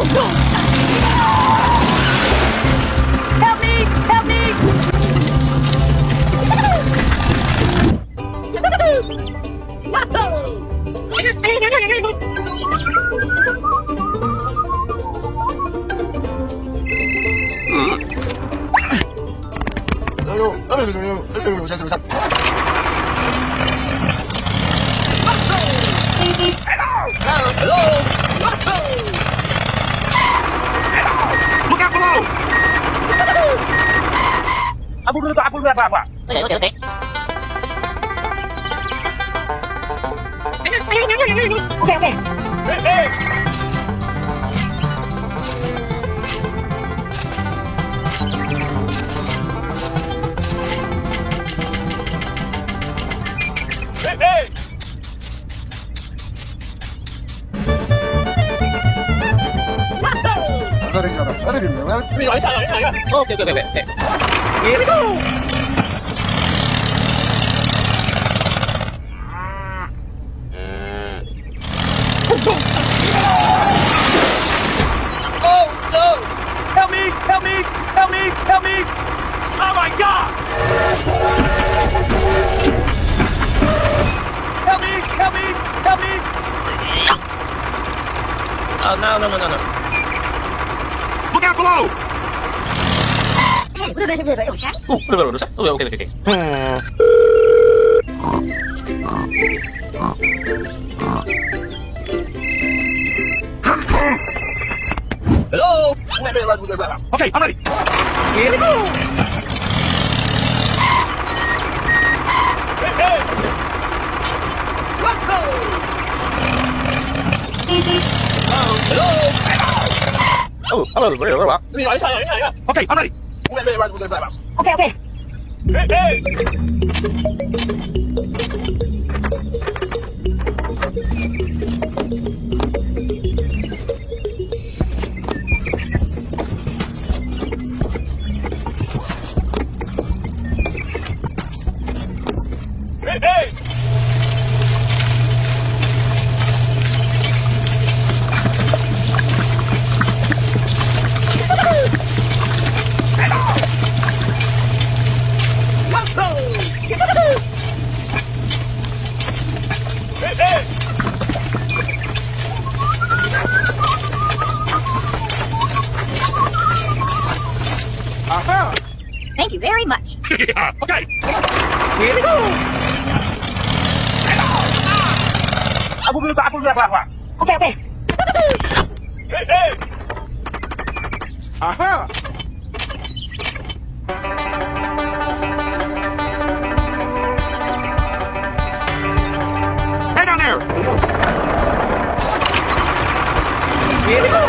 Help me! Help me! Look out below! Abul dulu, Pak. Okay. Okay. Hey! Hey! Okay. Here we go! Oh no! Help me! Oh my God! Help me! Oh no! Look out below! Okay. Hello? Okay, I'm ready. Here we go! Hey! Hello? Oh, hello. Okay, I'm ready. Okay. Hey! Hey! Hey! Aha! Thank you very much. Yeah, okay. Here we go! Abul dulu, Pak. Okay. Hey! Aha! Hang on there! Here we go!